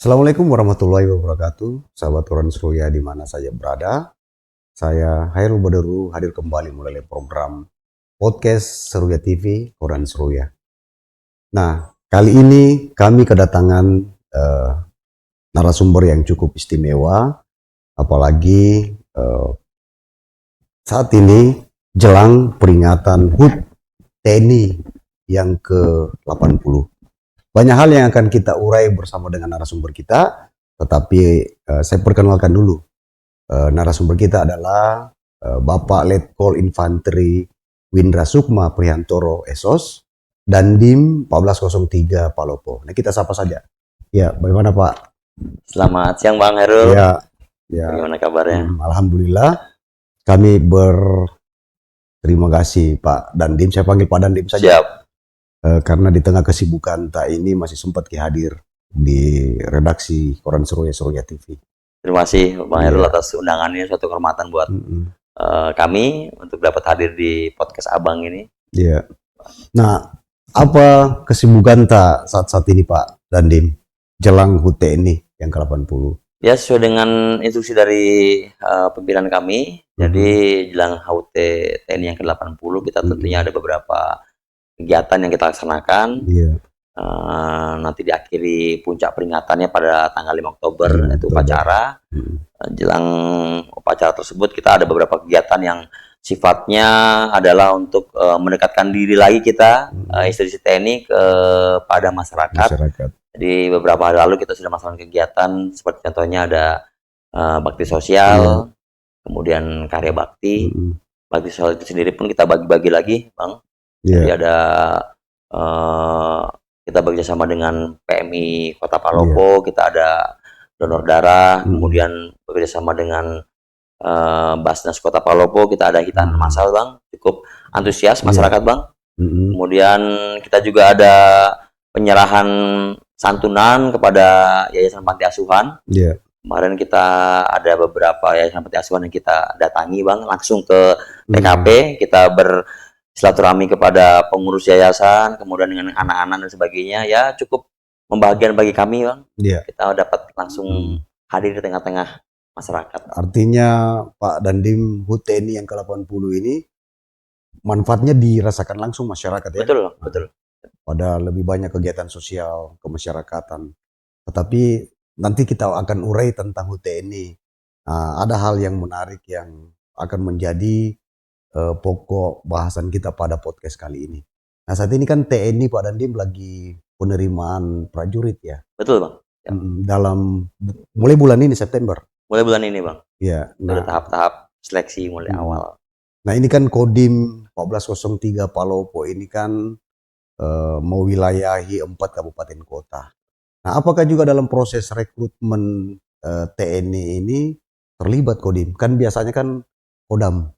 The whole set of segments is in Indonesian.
Assalamualaikum warahmatullahi wabarakatuh, sahabat Orang Seruya di mana saja berada. Saya Hairul Badaru hadir kembali melalui program podcast Seruya TV Orang Seruya. Nah, kali ini kami kedatangan eh, narasumber yang cukup istimewa, apalagi saat ini jelang peringatan HUT TNI yang ke-80. Banyak hal yang akan kita urai bersama dengan narasumber kita, tetapi saya perkenalkan dulu. Narasumber kita adalah Bapak Letkol Infanteri Windra Sukma Prihantoro SOS dan DIM 1403 Palopo. Nah, kita sapa saja. Ya, bagaimana Pak? Selamat siang Bang Herul. Ya, ya. Bagaimana kabarnya? Alhamdulillah. Kami berterima kasih Pak Dandim. Saya panggil Pak Dandim saja. Siap. Karena di tengah kesibukan tak ini masih sempat hadir di redaksi Koran Seruya TV. Terima kasih Bang Herul atas undangannya, suatu kehormatan buat kami untuk dapat hadir di podcast Abang ini. Iya. Nah, apa kesibukan tak saat ini Pak Dandim jelang HUT TNI yang ke-80? Ya, sesuai dengan instruksi dari pimpinan kami, jadi jelang HUT TNI yang ke-80 kita tentunya ada beberapa kegiatan yang kita laksanakan. Iya. Nanti diakhiri puncak peringatannya pada tanggal 5 Oktober, itu upacara. Jelang upacara tersebut kita ada beberapa kegiatan yang sifatnya adalah untuk mendekatkan diri lagi kita, institusi TNI kepada masyarakat. Jadi beberapa hari lalu kita sudah melaksanakan kegiatan seperti contohnya ada bakti sosial, kemudian karya bakti. Bakti sosial itu sendiri pun kita bagi-bagi lagi, Bang. Jadi ada kita bekerjasama dengan PMI Kota Palopo, kita ada donor darah, kemudian bekerjasama dengan Basnas Kota Palopo, kita ada hitan masal, Bang. Cukup antusias masyarakat, Bang. Kemudian kita juga ada penyerahan santunan kepada Yayasan Panti Asuhan. Kemarin kita ada beberapa Yayasan Panti Asuhan yang kita datangi, Bang, langsung ke TKP, kita bersilaturahmi kepada pengurus yayasan, kemudian dengan anak-anak dan sebagainya. Ya, cukup membahagiakan bagi kami, Bang. Kita dapat langsung hadir di tengah-tengah masyarakat. Artinya Pak Dandim, HUT TNI yang ke-80 ini manfaatnya dirasakan langsung masyarakat ya? Betul, betul. Pada lebih banyak kegiatan sosial kemasyarakatan. Tetapi nanti kita akan urai tentang HUT TNI. Ada hal yang menarik yang akan menjadi pokok bahasan kita pada podcast kali ini. Nah, saat ini kan TNI Pak Dandim lagi penerimaan prajurit ya. Betul, Bang. Ya. Mulai bulan ini September. Mulai bulan ini, Bang. Iya. Ada tahap-tahap seleksi mulai awal. Nah, ini kan Kodim 1403 Palopo ini kan mewilayahi 4 kabupaten kota. Nah, apakah juga dalam proses rekrutmen TNI ini terlibat Kodim? Kan biasanya kan Kodam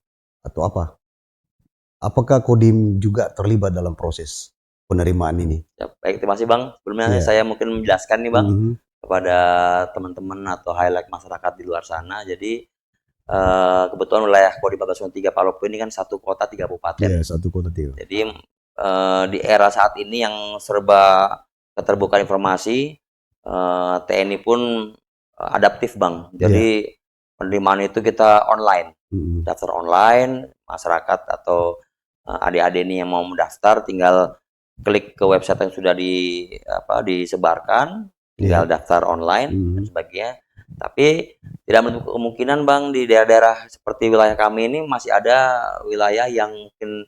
atau apa? Apakah Kodim juga terlibat dalam proses penerimaan ini? Ya, baik, terima kasih, Bang. Sebelumnya saya mungkin menjelaskan nih, Bang, kepada teman-teman atau highlight masyarakat di luar sana. Jadi kebetulan wilayah Kodim 1403 Palopo ini kan satu kota 3 kabupaten. Iya, satu kota 3. Jadi di era saat ini yang serba keterbukaan informasi, TNI pun adaptif, Bang. Jadi penerimaan itu kita online, daftar online, masyarakat atau adik-adik ini yang mau mendaftar tinggal klik ke website yang sudah disebarkan, tinggal daftar online dan sebagainya. Tapi tidak menutup kemungkinan, Bang, di daerah-daerah seperti wilayah kami ini masih ada wilayah yang mungkin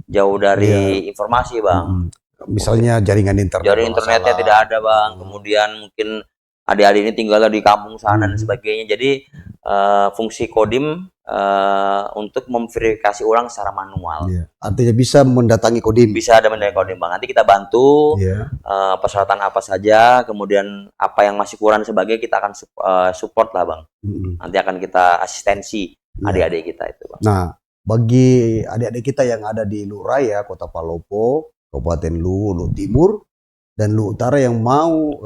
jauh dari informasi, Bang. Misalnya jaringan internet. Jaringan internetnya tidak ada, Bang. Kemudian mungkin adik-adik ini tinggal di kampung sana dan sebagainya. Jadi fungsi Kodim untuk memverifikasi ulang secara manual. Artinya bisa mendatangi Kodim. Bisa ada mendatangi Kodim, Bang. Nanti kita bantu persyaratan apa saja, kemudian apa yang masih kurang sebagai kita akan support lah, Bang. Nanti akan kita asistensi adik-adik kita itu, Bang. Nah, bagi adik-adik kita yang ada di Lu Raya, Kota Palopo, Kabupaten Lu Timur, dan Lu Utara yang mau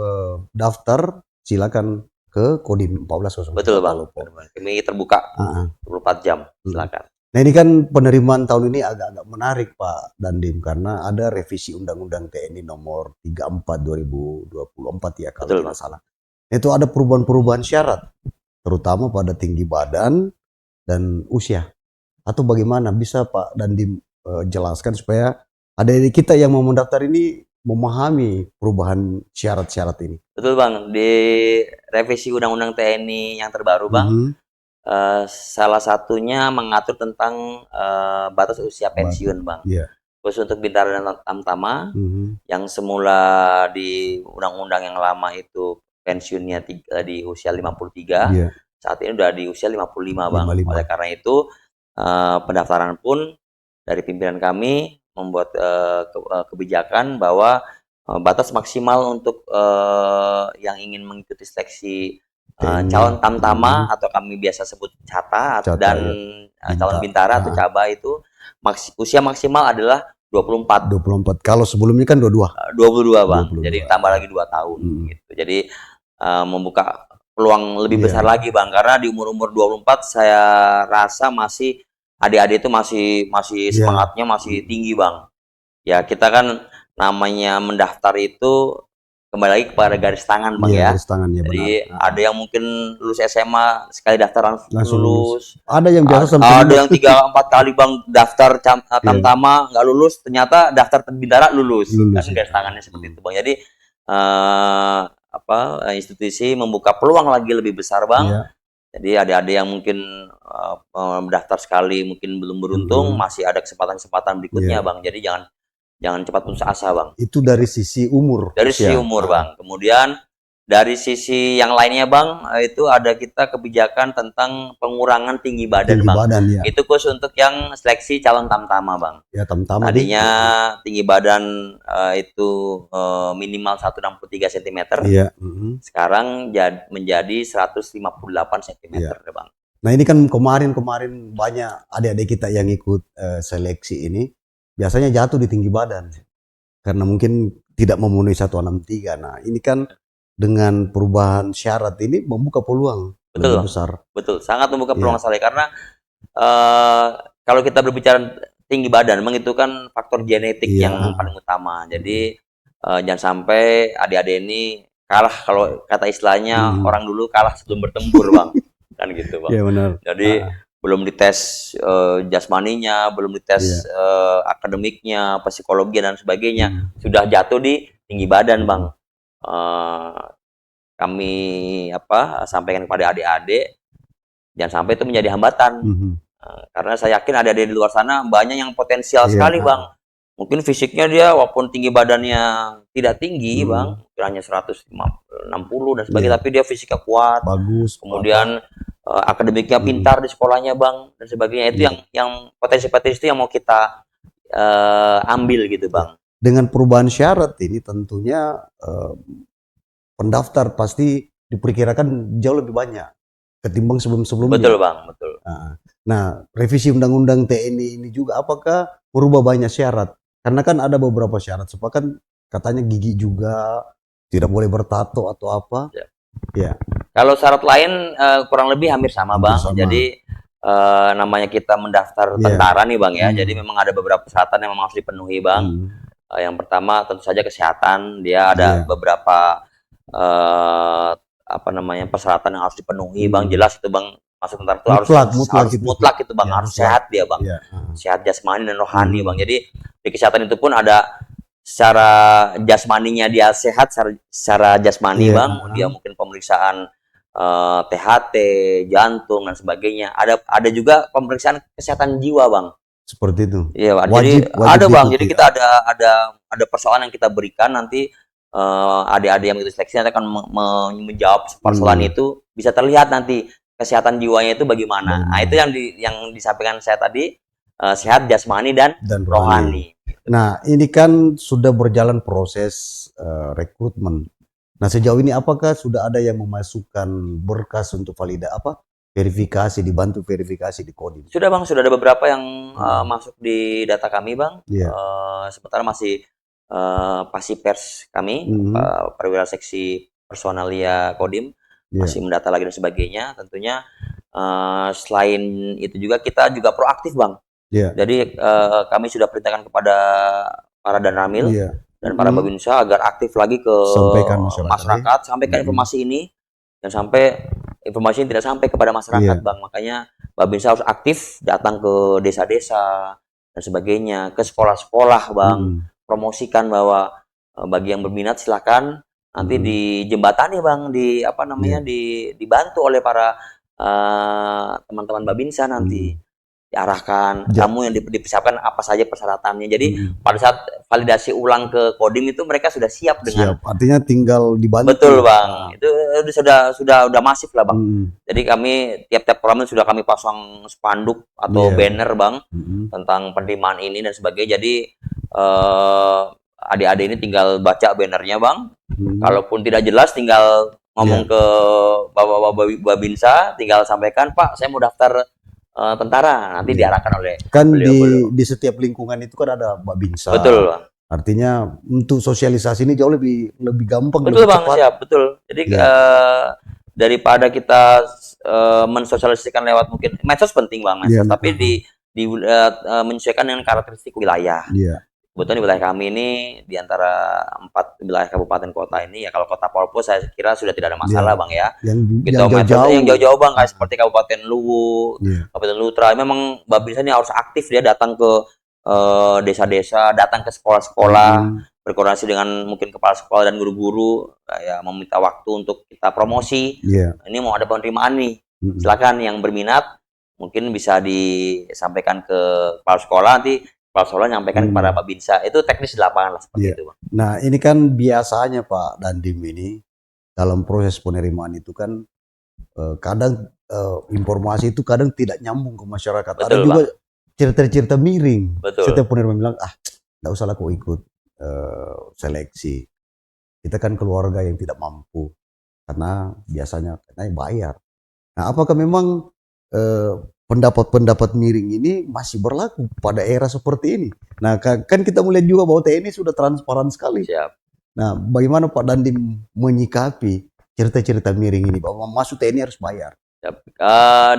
daftar, silakan ke Kodim 1403. Betul, Bang. Kami terbuka 24 jam, silakan. Nah, ini kan penerimaan tahun ini agak-agak menarik Pak Dandim, karena ada revisi Undang-Undang TNI nomor 34 2024 ya, kalau tidak salah. Itu ada perubahan-perubahan syarat, terutama pada tinggi badan dan usia. Atau bagaimana bisa Pak dan dijelaskan supaya adik-adik kita yang mau mendaftar ini memahami perubahan syarat-syarat ini. Betul Bang, di revisi Undang-Undang TNI yang terbaru Bang, salah satunya mengatur tentang batas usia pensiun Bang. Iya. Khusus untuk Bintara dan Tamtama, yang semula di undang-undang yang lama itu pensiunnya di usia 53, Iya. saat ini udah di usia 55 Bang. 55. Oleh karena itu pendaftaran pun dari pimpinan kami membuat kebijakan bahwa batas maksimal untuk yang ingin mengikuti seleksi calon Tamtama atau kami biasa sebut Cata dan calon Bintara atau Caba itu usia maksimal adalah 24. 24. Kalau sebelumnya kan 22. 22 Bang. 22. Jadi tambah lagi 2 tahun gitu. Jadi membuka peluang lebih besar lagi Bang, karena di umur-umur 24 saya rasa masih adik-adik itu masih semangatnya masih tinggi Bang. Ya kita kan namanya mendaftar itu kembali lagi kepada garis tangan Bang ya. Garis tangan, ya, jadi benar. Ada yang mungkin lulus SMA sekali daftar langsung lulus. Ada yang biasa sampai ada yang 3-4 kali Bang daftar Tamtama nggak lulus, ternyata daftar Bintara lulus. Kan garis tangannya seperti itu Bang. Jadi institusi membuka peluang lagi lebih besar Bang. Jadi adik-adik yang mungkin mendaftar sekali mungkin belum beruntung, masih ada kesempatan-kesempatan berikutnya Bang. Jadi jangan cepat putus asa Bang. Itu dari sisi umur. Dari sisi umur Bang. Kemudian dari sisi yang lainnya Bang, itu ada kita kebijakan tentang pengurangan tinggi badan Bang. Itu khusus untuk yang seleksi calon Tamtama Bang. Ya, Tamtama. Tadinya tinggi badan itu minimal 163 cm. Iya. Sekarang menjadi 158 cm Bang. Nah ini kan kemarin banyak adik-adik kita yang ikut seleksi ini biasanya jatuh di tinggi badan karena mungkin tidak memenuhi 163. Nah ini kan dengan perubahan syarat ini membuka peluang lebih besar. Betul, sangat membuka peluang sekali karena kalau kita berbicara tinggi badan, memang itu kan faktor genetik yang paling utama. Jadi jangan sampai adik-adik ini kalah, kalau kata istilahnya orang dulu kalah sebelum bertempur Bang. Kan gitu Bang. Iya benar. Jadi belum dites jasmaninya, belum dites akademiknya, psikologi dan sebagainya, sudah jatuh di tinggi badan Bang. Kami sampaikan kepada adik-adik jangan sampai itu menjadi hambatan. Karena saya yakin adik-adik di luar sana banyak yang potensial sekali Bang. Mungkin fisiknya dia walaupun tinggi badannya tidak tinggi Bang, hanya 160 dan sebagainya, tapi dia fisiknya kuat, bagus, kemudian akademiknya pintar di sekolahnya Bang dan sebagainya. Itu yang potensi-potensi itu yang mau kita ambil gitu Bang. Dengan perubahan syarat ini tentunya pendaftar pasti diperkirakan jauh lebih banyak ketimbang sebelum-sebelumnya. Betul Bang, betul. Nah, revisi Undang-Undang TNI ini juga apakah merubah banyak syarat? Karena kan ada beberapa syarat, sepakat katanya gigi juga tidak boleh bertato atau apa. Ya. Kalau syarat lain kurang lebih hampir sama Bang. Jadi namanya kita mendaftar tentara nih Bang ya. Jadi memang ada beberapa persyaratan yang memang harus dipenuhi Bang. Yang pertama tentu saja kesehatan. Dia ada beberapa persyaratan yang harus dipenuhi Bang. Jelas itu Bang, masuk tentara itu harus mutlak itu Bang, harus sehat dia Bang. Sehat jasmani dan rohani Bang. Jadi di kesehatan itu pun ada secara jasmaninya dia sehat secara jasmani Bang. Dia mungkin pemeriksaan THT, jantung dan sebagainya. Ada juga pemeriksaan kesehatan jiwa Bang. Seperti itu. Iya, wajib ada Bang. Jadi kita ada persoalan yang kita berikan nanti adik-adik yang itu seleksi nanti akan menjawab persoalan itu, bisa terlihat nanti kesehatan jiwanya itu bagaimana. Nah, itu yang disampaikan saya tadi, sehat jasmani dan rohani. Nah, ini kan sudah berjalan proses rekrutmen. Nah, sejauh ini apakah sudah ada yang memasukkan berkas untuk verifikasi, dibantu verifikasi di Kodim? Sudah Bang, sudah ada beberapa yang masuk di data kami Bang. Sementara masih Pasipers kami, perwira seksi personalia Kodim masih mendata lagi dan sebagainya. Tentunya selain itu juga kita juga proaktif Bang. Jadi kami sudah perintahkan kepada para Danramil dan para Babinsa agar aktif lagi ke masyarakat, sampaikan informasi ini dan sampai informasi tidak sampai kepada masyarakat, Iya. Bang. Makanya Babinsa harus aktif datang ke desa-desa dan sebagainya, ke sekolah-sekolah, Bang. Mm-mm. Promosikan bahwa bagi yang berminat silakan nanti Mm-mm. dijembatani, Bang, di apa namanya, Iya. dibantu oleh para teman-teman Babinsa nanti. Mm-mm. Diarahkan, Ja- kamu yang dipersiapkan apa saja persyaratannya. Jadi Mm-mm. pada saat validasi ulang ke Kodim itu mereka sudah siap dengan Siap. Artinya tinggal betul, dibantu. Bang. Ah. Itu sudah masif lah, Bang. Mm-mm. Jadi kami tiap-tiap program sudah kami pasang spanduk atau Iya. banner, Bang, Mm-mm. tentang penerimaan ini dan sebagainya. Jadi adik-adik ini tinggal baca bannernya, Bang. Mm-mm. Kalaupun tidak jelas tinggal ngomong Iya. ke Bapak Babinsa, tinggal sampaikan, Pak, saya mau daftar tentara. Nanti Iya. diarahkan oleh Kan beliau-beliau. di setiap lingkungan itu kan ada Babinsa. Betul, Bang. Artinya untuk sosialisasi ini jauh lebih gampang, Betul, lebih Bang, cepat. siap, betul. Jadi Iya. daripada kita mensosialisasikan lewat mungkin medsos penting, Bang, medsos, Iya. tapi menyesuaikan dengan karakteristik wilayah. Iya. Kebetulan di wilayah kami ini di antara 4 wilayah kabupaten kota ini ya, kalau Kota Polpo saya kira sudah tidak ada masalah, Iya. Bang, ya. Yang Gitu, yang jauh-jauh. yang jauh-jauh, Bang, kayak seperti Kabupaten Luwu, Iya. Kabupaten Lutra. Memang Babinsa ini harus aktif, dia datang ke desa-desa, datang ke sekolah-sekolah, berkoordinasi dengan mungkin kepala sekolah dan guru-guru, ya meminta waktu untuk kita promosi. Iya. Ini mau ada penerimaan nih. Silakan yang berminat mungkin bisa disampaikan ke kepala sekolah, nanti kepala sekolah nyampaikan kepada Babinsa. Itu teknis di lapangan lah seperti Iya. itu, Bang. Nah, ini kan biasanya Pak Dandim ini dalam proses penerimaan itu kan kadang informasi itu kadang tidak nyambung ke masyarakat. Betul, ada juga Bang. cerita-cerita miring. Betul. Setiap penerimaan bilang, nggak usah lah kok ikut seleksi. Kita kan keluarga yang tidak mampu karena biasanya bayar. Nah, apakah memang pendapat-pendapat miring ini masih berlaku pada era seperti ini? Nah, kan kita melihat juga bahwa TNI sudah transparan sekali. Siap. Nah, bagaimana Pak Dandim menyikapi cerita-cerita miring ini bahwa masuk TNI harus bayar? Siap.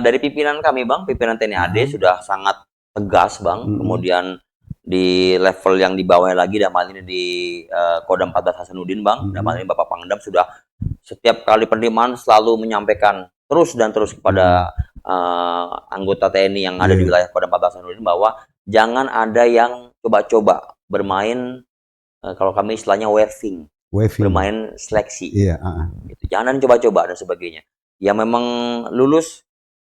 Dari pimpinan kami, Bang, pimpinan TNI AD sudah sangat tegas, Bang. Kemudian di level yang di bawahnya lagi, dalam hal ini di Kodam 14 Hasanuddin, Bang, dalam hal ini Bapak Pangdam sudah setiap kali penerimaan selalu menyampaikan terus kepada anggota TNI yang ada di wilayah Kodam 14 Hasanuddin bahwa jangan ada yang coba-coba bermain, kalau kami istilahnya waving. Bermain seleksi. Iya. Gitu. Jangan coba-coba dan sebagainya. Ya memang lulus,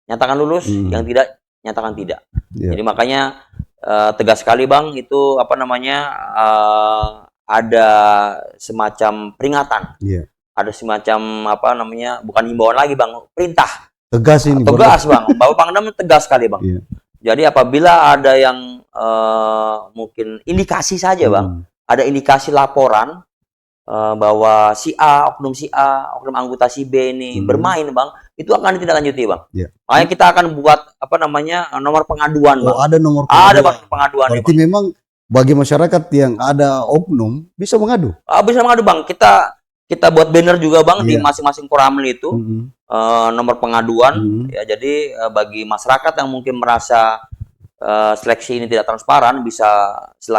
nyatakan lulus, yang tidak, nyatakan tidak. Iya. Jadi makanya tegas sekali, Bang, itu apa namanya, ada semacam peringatan. Iya. Ada semacam apa namanya, bukan himbauan lagi, Bang, perintah. Tegas ini. Tegas, Bang. Bapak Pangdam tegas sekali, Bang. Iya. Jadi apabila ada yang mungkin indikasi saja, Bang, ada indikasi laporan bahwa si A, oknum anggota si B ini bermain, Bang, itu akan ditindaklanjuti, Bang. Iya. Makanya kita akan buat apa namanya, nomor pengaduan, Bang. Ada nomor pengaduan. Ada, Bang, pengaduan. Berarti memang bagi masyarakat yang ada oknum bisa mengadu. Bisa mengadu, Bang. Kita buat banner juga, Bang, di masing-masing koramil itu. Nomor pengaduan. Ya, jadi bagi masyarakat yang mungkin merasa seleksi ini tidak transparan, bisa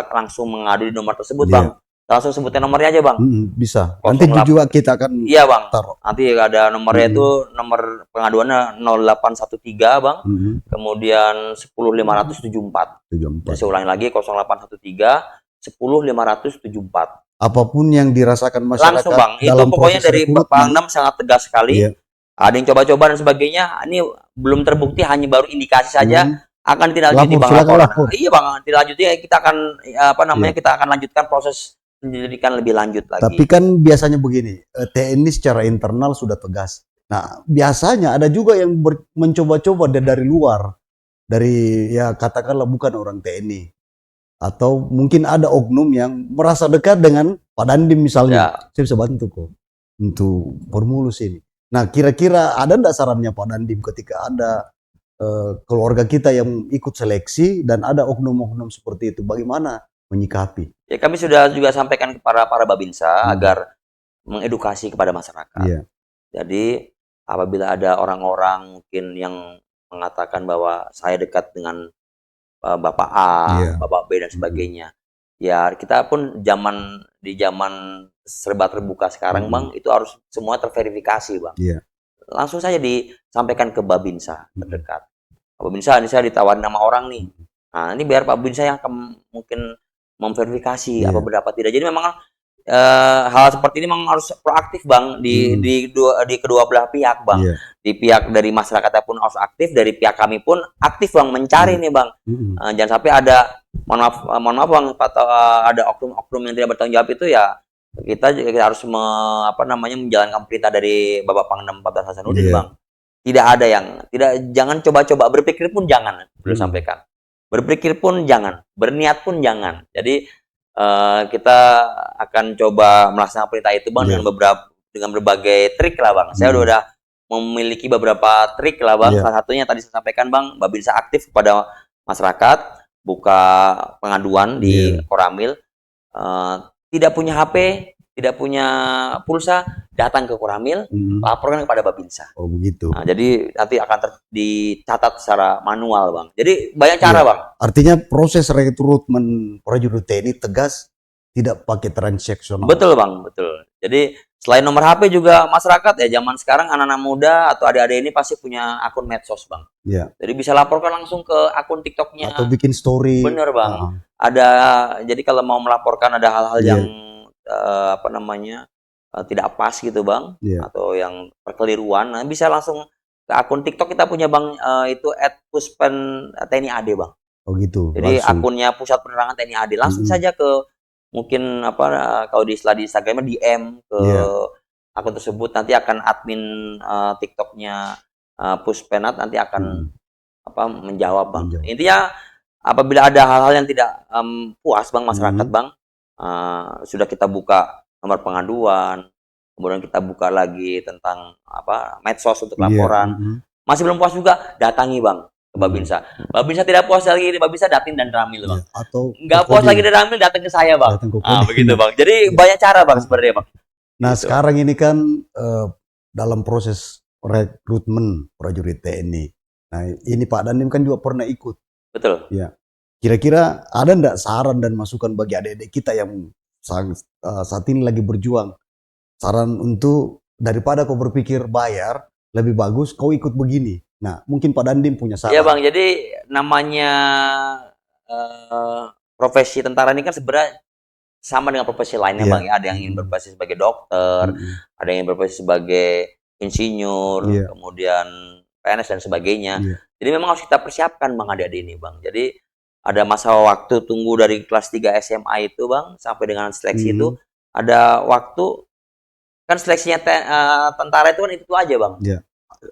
langsung mengadu di nomor tersebut, Bang. Langsung sebutin nomornya aja, Bang. Bisa. Nanti juga kita akan Bang. taruh. Nanti ada nomornya itu, nomor pengaduannya 0813, Bang. Kemudian 10574. Jadi saya ulangi lagi, 0813 10574. Apapun yang dirasakan masyarakat langsung, Bang. Itu pokoknya dari Pak Pangdam sangat tegas sekali. Ada yang coba-coba dan sebagainya. Ini belum terbukti, hanya baru indikasi saja. Akan ditindaklanjuti, Bang. Iya, Bang. Ditindaklanjuti, kita akan kita akan lanjutkan proses penyelidikan lebih lanjut lagi. Tapi kan biasanya begini, TNI secara internal sudah tegas. Nah, biasanya ada juga yang mencoba-coba dari luar, dari ya katakanlah bukan orang TNI, atau mungkin ada oknum yang merasa dekat dengan Pak Dandim misalnya. Saya bisa bantu kok untuk permulus ini. Nah, kira-kira ada enggak sarannya Pak Dandim ketika ada keluarga kita yang ikut seleksi dan ada oknum-oknum seperti itu, bagaimana menyikapi? Ya, kami sudah juga sampaikan kepada para Babinsa agar mengedukasi kepada masyarakat. Jadi apabila ada orang-orang mungkin yang mengatakan bahwa saya dekat dengan Bapak A, Bapak B dan sebagainya, ya kita pun di zaman serba terbuka sekarang, Bang, itu harus semua terverifikasi, Bang. langsung saja disampaikan ke Babinsa terdekat. Pak Babinsa, ini saya ditawarin nama orang nih. Nah, ini biar Pak Babinsa yang akan mungkin memverifikasi apa benar apa tidak. Jadi memang hal seperti ini memang harus proaktif Bang di kedua belah pihak Bang. Di pihak dari masyarakat pun harus aktif, dari pihak kami pun aktif Bang mencari nih Bang. Jangan sampai ada mohon maaf Bang atau ada oknum-oknum yang tidak bertanggung jawab itu ya kita harus menjalankan perintah dari Bapak Pangdam 14 Hasanuddin Bang. Tidak ada yang jangan coba-coba berpikir pun jangan, beliau sampaikan. Berpikir pun jangan, berniat pun jangan. Jadi kita akan coba melaksanakan perintah itu Bang dengan berbagai trik lah Bang. Saya udah memiliki beberapa trik lah Bang. Salah satunya tadi saya sampaikan Bang, Babinsa aktif kepada masyarakat, buka pengaduan di Koramil. Tidak punya HP, tidak punya pulsa, datang ke Koramil, laporkan kepada Babinsa. Oh begitu. Nah, jadi nanti akan dicatat secara manual Bang. Jadi banyak cara Bang. Artinya proses rekrutmen prajurit TNI tegas, tidak pakai transaksional. Betul Bang, betul. Jadi selain nomor HP juga masyarakat ya zaman sekarang anak-anak muda atau adik-adik ini pasti punya akun medsos Bang. Jadi bisa laporkan langsung ke akun TikToknya. Atau bikin story. Bener Bang. Jadi kalau mau melaporkan ada hal-hal yang tidak pas gitu Bang, atau yang perkeliruan, nah bisa langsung ke akun TikTok kita punya Bang, itu @puspen_tni_ad Bang. Oh gitu. Jadi langsung. akunnya Pusat Penerangan TNI AD langsung saja ke mungkin kalau di Instagramnya DM ke akun tersebut, nanti akan admin TikToknya Puspenat nanti akan menjawab Bang. Intinya apabila ada hal-hal yang tidak puas Bang masyarakat Bang, sudah kita buka nomor pengaduan, kemudian kita buka lagi tentang medsos untuk laporan. Masih belum puas juga, datangi Bang ke Babinsa. Babinsa tidak puas lagi di Babinsa, Datin dan Ramil Bang. Atau nggak puas lagi di Ramil, datang ke saya Bang. Begitu Bang. Jadi banyak cara Bang sebenarnya Bang. Nah gitu. Sekarang ini kan dalam proses rekrutmen prajurit TNI. Nah ini Pak Dandim kan juga pernah ikut. Betul. Ya. Kira-kira ada enggak saran dan masukan bagi adik-adik kita yang saat ini lagi berjuang? Saran untuk daripada kau berpikir bayar, lebih bagus kau ikut begini. Nah, mungkin Pak Dandim punya saran. Ya Bang, jadi namanya profesi tentara ini kan sebenarnya sama dengan profesi lainnya Bang. Ada yang ingin berprofesi sebagai dokter, ada yang ingin berprofesi sebagai insinyur, kemudian PNS dan sebagainya. Jadi memang harus kita persiapkan Bang adik-adik ini Bang. Jadi ada masa waktu tunggu dari kelas 3 SMA itu Bang, sampai dengan seleksi itu, ada waktu, kan seleksinya tentara itu kan itu aja Bang.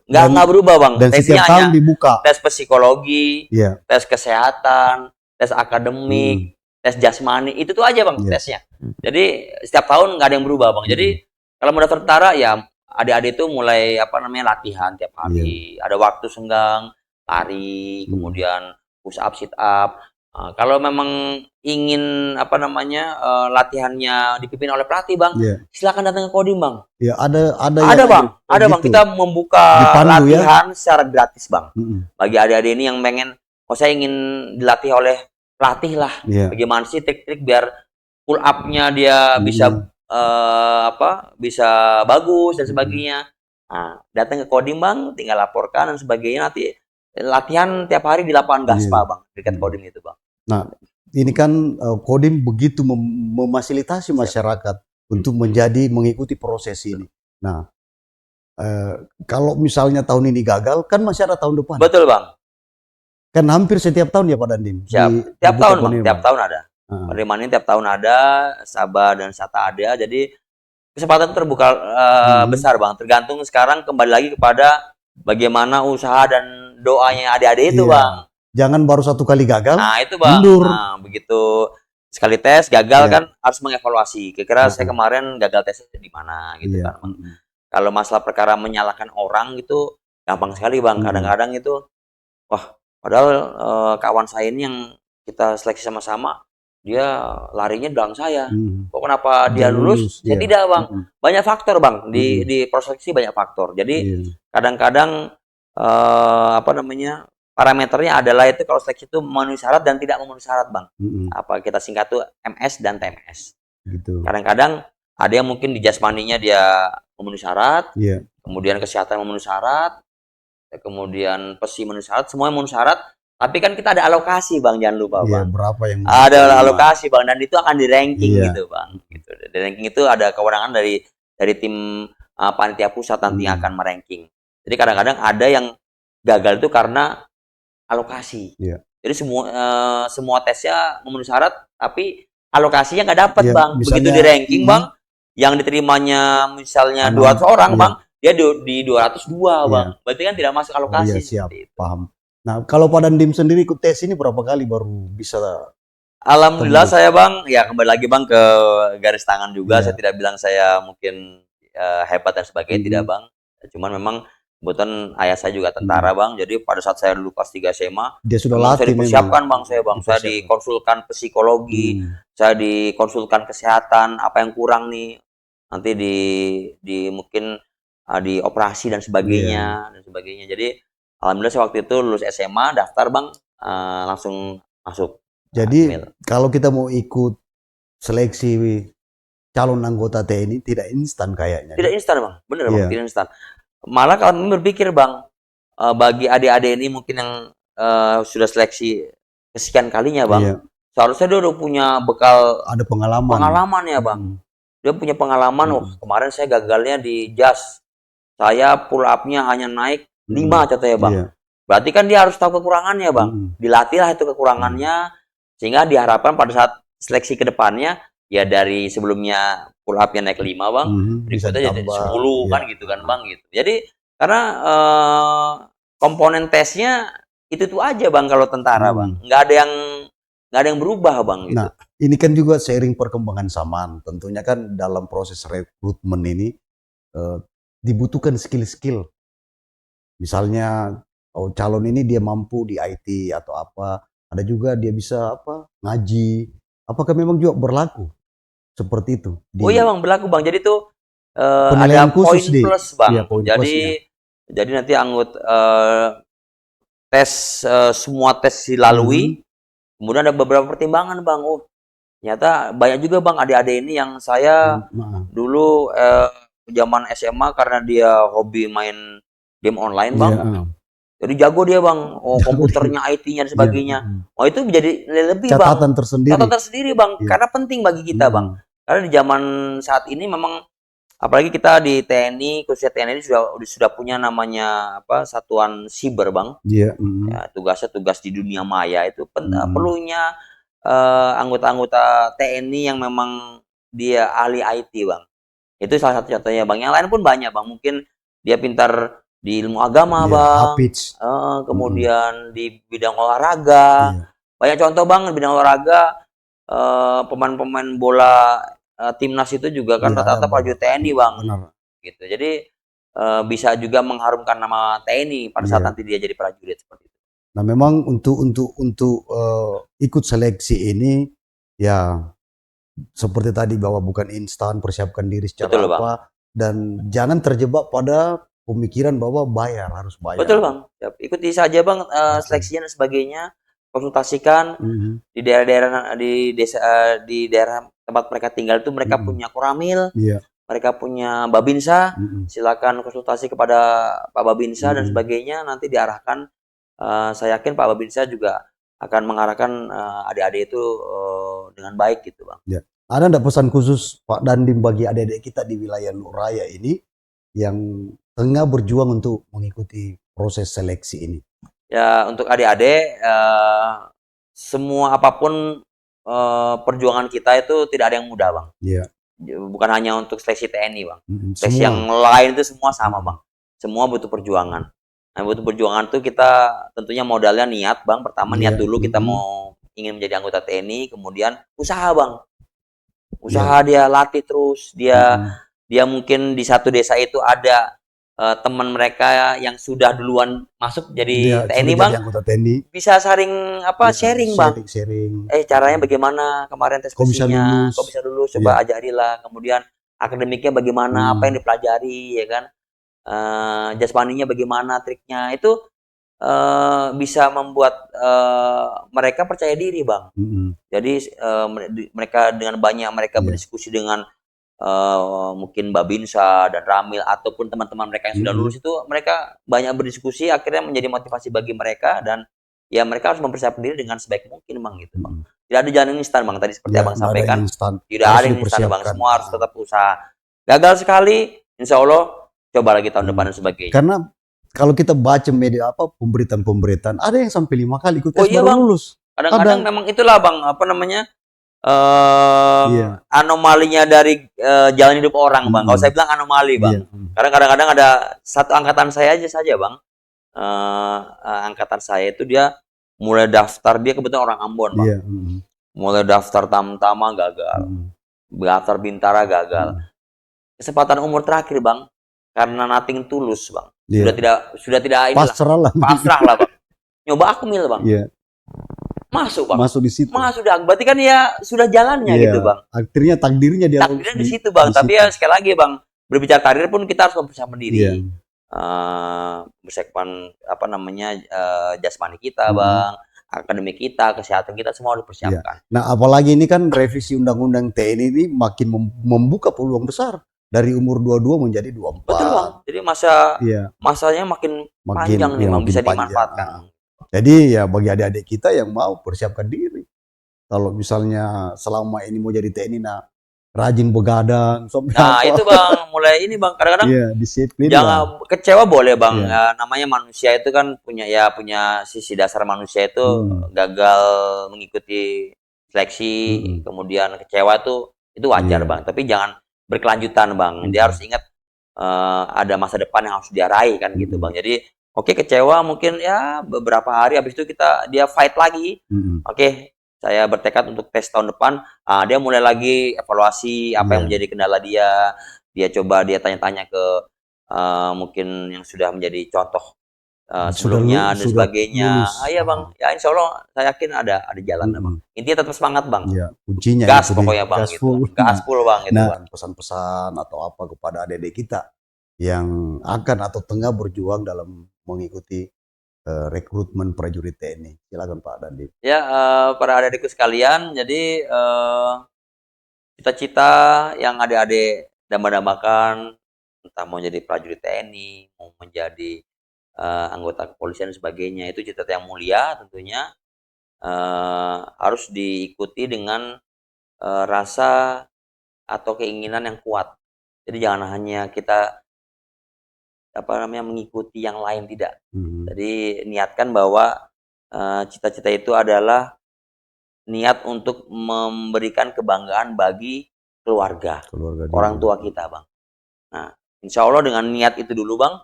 Nggak berubah Bang. Dan setiap tahun dibuka. Tes psikologi, tes kesehatan, tes akademik, tes jasmani, itu tuh aja Bang tesnya. Jadi setiap tahun nggak ada yang berubah Bang. Jadi kalau mau daftar tentara ya adik-adik itu mulai latihan tiap hari. Ada waktu senggang, lari, kemudian push up, sit up. Kalau memang ingin latihannya dipimpin oleh pelatih Bang, silakan datang ke Kodim Bang. Ya ada Bang, ada Bang. Kita membuka latihan secara gratis Bang. Bagi adik-adik ini yang pengen, saya ingin dilatih oleh pelatih lah. Bagaimana sih trik-trik biar pull up-nya dia bisa bisa bagus dan sebagainya. Nah, datang ke Kodim Bang, tinggal laporkan dan sebagainya, nanti latihan tiap hari di lapangan Gaspa Bang, dekat Kodim itu Bang. Nah, ini kan Kodim begitu memfasilitasi masyarakat untuk mengikuti proses ini. Nah, kalau misalnya tahun ini gagal, kan masih ada tahun depan. Betul Bang. Kan hampir setiap tahun ya Pak Dandim. Tiap tahun Bang, tiap tahun ada. Penerimaan ini tiap tahun ada, Sabah dan Sata ada, jadi kesempatan terbuka besar Bang. Tergantung sekarang kembali lagi kepada bagaimana usaha dan doanya adik-adik itu Bang. Jangan baru satu kali gagal, nah itu Bang, mundur. Nah begitu sekali tes gagal kan harus mengevaluasi. Kira-kira saya kemarin gagal tesnya di mana gitu kan. Kalau masalah perkara menyalahkan orang gitu gampang sekali Bang. Kadang-kadang itu wah padahal kawan saya ini yang kita seleksi sama-sama, dia larinya di belakang saya. Kok kenapa dia lulus? Saya tidak Bang. Banyak faktor Bang, di proses seleksi banyak faktor. Jadi kadang-kadang parameternya adalah itu kalau seleksi itu memenuhi syarat dan tidak memenuhi syarat Bang. Apa kita singkat tuh MS dan TMS. Gitu. Kadang-kadang Ada yang mungkin di jasmaninya dia memenuhi syarat, Iya. kemudian kesehatan memenuhi syarat, kemudian pesi memenuhi syarat, semuanya memenuhi syarat. Tapi kan kita ada alokasi bang, jangan lupa Iya, bang. berapa yang Ada diterima. alokasi bang, dan itu akan di ranking Iya. gitu bang. Gitu. Di ranking itu ada kewenangan dari tim panitia pusat nanti yang akan meranking. Jadi kadang-kadang ada yang gagal itu karena alokasi. Iya. Jadi semua tesnya memenuhi syarat, tapi alokasinya nggak dapat Iya, bang. Begitu misalnya, di ranking bang, yang diterimanya misalnya 200 orang iya. bang, dia di 202 bang. Iya. Berarti kan tidak masuk Oh alokasi. iya, siap, Seperti itu. paham. Nah, kalau Pak Dandim sendiri ikut tes ini berapa kali baru bisa Alhamdulillah tembus? saya bang, ya kembali lagi bang ke garis tangan juga. Iya. Saya tidak bilang saya mungkin hebat dan sebagainya, tidak Mhm. bang. Cuman memang kebetulan ayah saya juga tentara bang. Jadi pada saat saya dulu kelas 3 SMA, Dia sudah memang saya latih memang. dipersiapkan bang. Saya Dipersiapkan. dikonsulkan psikologi, saya dikonsulkan kesehatan, apa yang kurang nih, nanti di mungkin di operasi dan sebagainya dan sebagainya. Jadi alhamdulillah saya waktu itu lulus SMA, daftar bang, langsung masuk. Jadi kalau kita mau ikut seleksi calon anggota TNI tidak instan kayaknya. Tidak instan bang, bener Iya. bang, tidak instan. Malah kalau berpikir bang, bagi adik-adik ini mungkin yang sudah seleksi kesekian kalinya bang, Iya. seharusnya dia udah punya bekal Ada pengalaman. pengalaman ya bang. Dia punya pengalaman. Oh, kemarin saya gagalnya di JAS, saya pull up-nya hanya naik 5 contohnya bang. Iya. Berarti kan dia harus tahu kekurangannya bang. Dilatihlah itu kekurangannya, sehingga diharapkan pada saat seleksi ke depannya, ya dari sebelumnya pull up-nya naik 5 bang, Bisa berikutnya jadi ditambah. 10 Iya. kan gitu kan bang gitu. Jadi karena komponen tesnya itu aja bang kalau tentara bang, nggak ada yang berubah bang gitu. Nah, ini kan juga seiring perkembangan zaman, tentunya kan dalam proses rekrutmen ini dibutuhkan skill-skill. Misalnya calon ini dia mampu di IT atau apa, ada juga dia bisa ngaji. Apakah memang juga berlaku seperti itu? Oh iya bang, berlaku bang. Jadi tuh ada penilaian poin khusus plus bang. Iya, poin plusnya. Jadi nanti tes semua tes dilalui. Kemudian ada beberapa pertimbangan bang. Oh ternyata banyak juga bang adik-adik ini yang saya dulu zaman SMA karena dia hobi main game online bang. Iya. Jadi jago dia bang. Oh komputernya, IT-nya dan sebagainya. Oh itu menjadi lebih catatan bang. tersendiri. Catatan tersendiri bang. Karena penting bagi kita bang. Karena di zaman saat ini memang, apalagi kita di TNI, khususnya TNI ini sudah punya namanya satuan siber bang. Iya. Ya, tugasnya tugas di dunia maya itu perlunya anggota-anggota TNI yang memang dia ahli IT bang. Itu salah satu contohnya bang. Yang lain pun banyak bang. Mungkin dia pintar di ilmu agama bang. Kemudian di bidang olahraga. Banyak contoh bang di bidang olahraga. Pemain-pemain bola timnas itu juga kan rata-rata prajurit TNI bang. Gitu. Jadi bisa juga mengharumkan nama TNI pada saat nanti dia jadi prajurit seperti itu. Nah memang untuk ikut seleksi ini ya seperti tadi bahwa bukan instan, persiapkan diri secara betul, apa bang. Dan jangan terjebak pada pemikiran bahwa harus bayar. Betul bang. Ikuti saja bang seleksinya dan sebagainya. Konsultasikan di daerah-daerah di desa di daerah tempat mereka tinggal itu mereka punya koramil, mereka punya babinsa, silakan konsultasi kepada Pak Babinsa dan sebagainya, nanti diarahkan. Saya yakin Pak Babinsa juga akan mengarahkan adik-adik itu dengan baik gitu bang. Ya. Ada enggak pesan khusus Pak Dandim bagi adik-adik kita di wilayah Luraya ini yang tengah berjuang untuk mengikuti proses seleksi ini? Ya untuk adik-adik, semua apapun perjuangan kita itu tidak ada yang mudah bang. Iya. Bukan hanya untuk seleksi TNI bang. Seleksi yang lain itu semua sama bang. Semua butuh perjuangan. Nah butuh perjuangan tuh kita tentunya modalnya niat bang. Pertama niat dulu kita mau ingin menjadi anggota TNI. Kemudian usaha bang. Usaha dia latih terus. Dia mungkin di satu desa itu ada teman mereka yang sudah duluan masuk jadi TNI bang, bisa saring sharing bang. Caranya bagaimana kemarin tes pesinya, kok bisa lulus, coba ajarilah. Kemudian akademiknya bagaimana, apa yang dipelajari, ya kan? Jasmaninya bagaimana, triknya itu bisa membuat mereka percaya diri bang. Jadi mereka dengan banyak mereka berdiskusi dengan mungkin Babinsa dan Ramil ataupun teman-teman mereka yang sudah lulus itu mereka banyak berdiskusi, akhirnya menjadi motivasi bagi mereka, dan ya mereka harus mempersiapkan diri dengan sebaik mungkin Bang gitu Bang. Tidak ada jalan instan Bang, tadi seperti Ya, Abang nggak ada sampaikan, instan. tidak Harus ada yang instan Bang, dipersiapkan. semua harus tetap usaha. Gagal sekali, insya Allah coba lagi tahun depan dan sebagainya. Karena kalau kita baca media apa pemberitaan ada yang sampai 5 kali ikut tes iya baru Bang, lulus. kadang-kadang memang itulah Bang, apa namanya, Iya. anomalinya dari jalan hidup orang Bang. Kalau saya bilang anomali Bang. Iya. Karena kadang-kadang ada satu angkatan saya aja saja Bang. Angkatan saya itu dia mulai daftar, dia kebetulan orang Ambon Bang. Iya. Mulai daftar Tamtama gagal. Daftar Bintara gagal. Kesempatan umur terakhir Bang, karena nothing tulus Bang. Iya. Sudah tidak inilah. Pasrah lah Bang. Nyoba Akmil Bang. Iya. Masuk Bang. Masuk di situ. Masuk Bang. Berarti kan ya sudah jalannya Iya. gitu Bang. Akhirnya takdirnya dia di situ Bang. Tapi ya sekali lagi Bang, berbicara karir pun kita harus mempersiapkan diri. Iya. Mempersiapkan apa namanya jasmani kita Bang, akademik kita, kesehatan kita semua harus dipersiapkan. Iya. Nah, apalagi ini kan revisi undang-undang TNI ini makin membuka peluang besar dari umur 22 menjadi 24. Betul Bang. Jadi masanya makin panjang nih Bang, bisa dimanfaatkan. Jadi ya bagi adik-adik kita yang mau persiapkan diri. Kalau misalnya selama ini mau jadi TNI, rajin begadang. Itu Bang, mulai ini Bang, kadang-kadang disiplin. Jangan kecewa boleh Bang. Namanya manusia itu kan punya sisi dasar manusia itu gagal mengikuti seleksi, kemudian kecewa itu wajar Bang. Tapi jangan berkelanjutan Bang. Dia harus ingat ada masa depan yang harus dia raih kan gitu Bang. Jadi oke, kecewa mungkin ya beberapa hari, habis itu dia fight lagi. Oke, saya bertekad untuk tes tahun depan. Dia mulai lagi evaluasi apa yang menjadi kendala dia. Dia coba dia tanya-tanya ke mungkin yang sudah menjadi contoh sebelumnya dan sebagainya. Iya Bang, ya insya Allah saya yakin ada jalan Bang. Intinya tetap semangat Bang. Ya, kuncinya gas pokoknya Bang. Gas full Bang gitu. Nah, pesan-pesan atau apa kepada adik-adik kita yang akan atau tengah berjuang dalam mengikuti rekrutmen prajurit TNI. Silakan Pak Dandi. Ya, para adik-adikku sekalian, jadi cita-cita yang adik-adik dambakan, entah mau jadi prajurit TNI, mau menjadi anggota kepolisian dan sebagainya, itu cita-cita yang mulia tentunya, harus diikuti dengan rasa atau keinginan yang kuat. Jadi jangan hanya kita mengikuti yang lain, tidak. Jadi niatkan bahwa cita-cita itu adalah niat untuk memberikan kebanggaan bagi keluarga orang tua kita Bang. Nah, insya Allah dengan niat itu dulu Bang,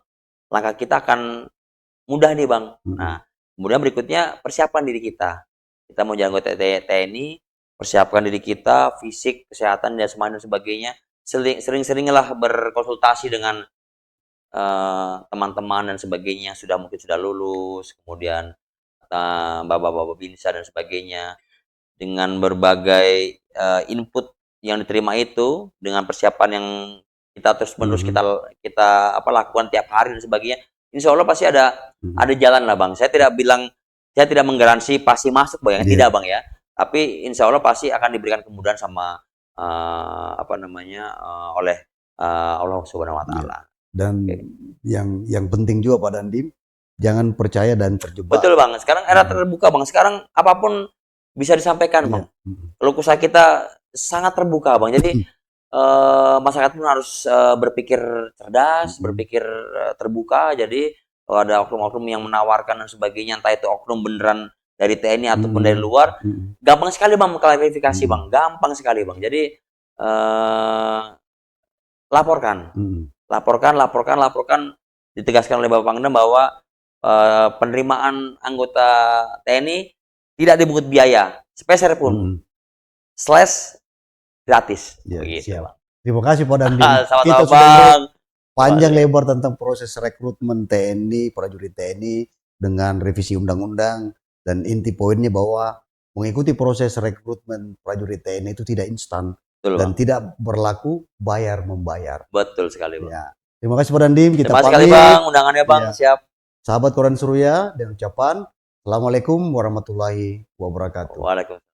langkah kita akan mudah nih Bang. Nah, kemudian berikutnya persiapkan diri kita. Kita mau jadi anggota TNI, persiapkan diri kita, fisik, kesehatan, dan sebagainya. Sering-seringlah berkonsultasi dengan teman-teman dan sebagainya mungkin sudah lulus, kemudian bapak-bapak binsa dan sebagainya, dengan berbagai input yang diterima itu, dengan persiapan yang kita terus-menerus kita lakukan tiap hari dan sebagainya, insya Allah pasti ada jalan lah Bang. Saya tidak menggaransi pasti masuk Bang, tidak Bang ya, tapi insya Allah pasti akan diberikan kemudahan sama oleh Allah Subhanahu Wa Taala. Dan yang penting juga Pak Dandim, jangan percaya dan terjebak. Betul Bang, sekarang era terbuka Bang, sekarang apapun bisa disampaikan Bang. Keluh kesah kita sangat terbuka Bang, jadi masyarakat pun harus berpikir cerdas, berpikir terbuka. Jadi kalau ada oknum-oknum yang menawarkan dan sebagainya, entah itu oknum beneran dari TNI ataupun dari luar, gampang sekali Bang mengklarifikasi Bang, gampang sekali Bang. Jadi laporkan, ditegaskan oleh Bapak Pangdam bahwa penerimaan anggota TNI tidak dipungut biaya sepeser pun, gratis. Siap. Terima kasih Pak Dandim. Kita sudah panjang lebar tentang proses rekrutmen TNI, prajurit TNI dengan revisi undang-undang, dan inti poinnya bahwa mengikuti proses rekrutmen prajurit TNI itu tidak instan. Dan tidak berlaku bayar membayar. Betul sekali Bang. Ya. Terima kasih Pak Dandim. Terima kasih sekali Bang, undangannya Bang. Siap. Sahabat Koran Surya, dengan ucapan Assalamualaikum warahmatullahi wabarakatuh. Waalaikumsalam.